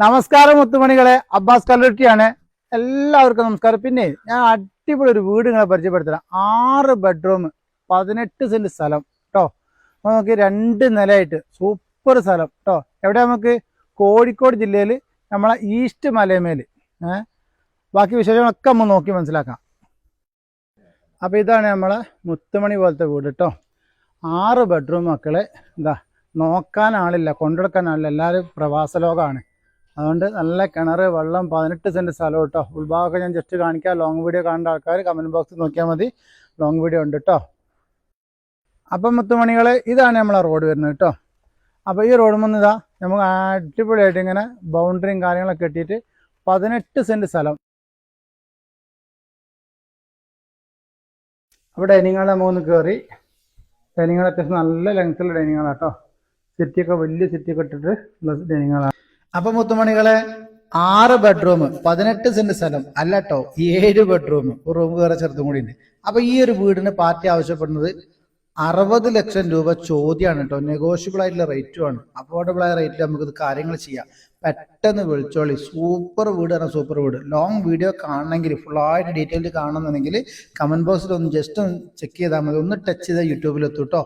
നമസ്കാരം മുത്തുമണികളെ, അബ്ബാസ് കല്ലുട്ടിയാണ്. എല്ലാവർക്കും നമസ്കാരം. പിന്നെ ഞാൻ അടിപൊളി ഒരു വീട് നിങ്ങളെ പരിചയപ്പെടുത്തരാം. 6 ബെഡ്റൂം, 18 സെന്റ് സ്ഥലം കേട്ടോ. നമുക്ക് 2 നിലയായിട്ട് സൂപ്പർ സ്ഥലം കേട്ടോ. എവിടെ നമുക്ക് കോഴിക്കോട് ജില്ലയിൽ നമ്മളെ ഈസ്റ്റ് മലയമേൽ. ബാക്കി വിശേഷങ്ങളൊക്കെ നമ്മൾ നോക്കി മനസ്സിലാക്കാം. അപ്പോൾ ഇതാണ് നമ്മളെ മുത്തുമണി പോലത്തെ വീട് കേട്ടോ. 6 ബെഡ്റൂം മക്കളെ. എന്താ നോക്കാൻ ആളില്ല, കൊണ്ടുനടക്കാൻ ആളില്ല, എല്ലാവരും പ്രവാസ ലോകമാണ്. അതുകൊണ്ട് നല്ല കിണർ, വെള്ളം, 18 സെന്റ് സ്ഥലം കേട്ടോ. ഉൾഭാഗമൊക്കെ ഞാൻ ജസ്റ്റ് കാണിക്കാം. ലോങ് വീഡിയോ കാണേണ്ട ആൾക്കാർ കമൻറ്റ് ബോക്സിൽ നോക്കിയാൽ മതി, ലോങ് വീഡിയോ ഉണ്ട് കേട്ടോ. അപ്പം മുത്തുമണികൾ, ഇതാണ് നമ്മളെ റോഡ് വരുന്നത് കേട്ടോ. അപ്പോൾ ഈ റോഡ് വന്ന് ഇതാ നമുക്ക് അടിപൊളിയായിട്ട് ഇങ്ങനെ ബൗണ്ടറിയും കാര്യങ്ങളൊക്കെ കെട്ടിയിട്ട് 18 സെന്റ് സ്ഥലം. അപ്പോൾ ഡൈനിങ് ഹാൾ നമുക്ക് കയറി. ഡൈനിങ് ഹാൾ അത്യാവശ്യം നല്ല ലെങ്ത്തുള്ള ഡൈനിങ് ഹാളാണ് കേട്ടോ. സിറ്റിയൊക്കെ വലിയ സിറ്റിയൊക്കെ ഇട്ടിട്ട് ഉള്ള ഡൈനിങ് ഹാളാണ്. അപ്പൊ മുത്തുമണികളെ, 6 ബെഡ്റൂം, 18 സെന്റ് സ്ഥലം അല്ല കേട്ടോ, 7 ബെഡ്റൂം, ഒരു റൂം വേറെ ചെറുതും കൂടി ഉണ്ട്. അപ്പൊ ഈ ഒരു വീടിന് പാർട്ടി ആവശ്യപ്പെടുന്നത് 60 ലക്ഷം രൂപ ചോദ്യമാണ് കേട്ടോ. നെഗോഷ്യബിൾ ആയിട്ടുള്ള റേറ്റുമാണ്. അഫോർഡബിൾ ആയ റേറ്റിൽ നമുക്ക് ഇത് കാര്യങ്ങൾ ചെയ്യാം. പെട്ടെന്ന് വിളിച്ചോളി. സൂപ്പർ വീട് ആണ്, സൂപ്പർ വീട്. ലോങ് വീഡിയോ കാണണമെങ്കിൽ, ഫുള്ളായിട്ട് ഡീറ്റെയിൽ കാണണമെന്നുണ്ടെങ്കിൽ കമന്റ് ബോക്സിൽ ഒന്ന് ജസ്റ്റ് ഒന്ന് ചെക്ക് ചെയ്താൽ മതി. ഒന്ന് ടച്ച് ചെയ്താൽ യൂട്യൂബിൽ എത്തും കേട്ടോ.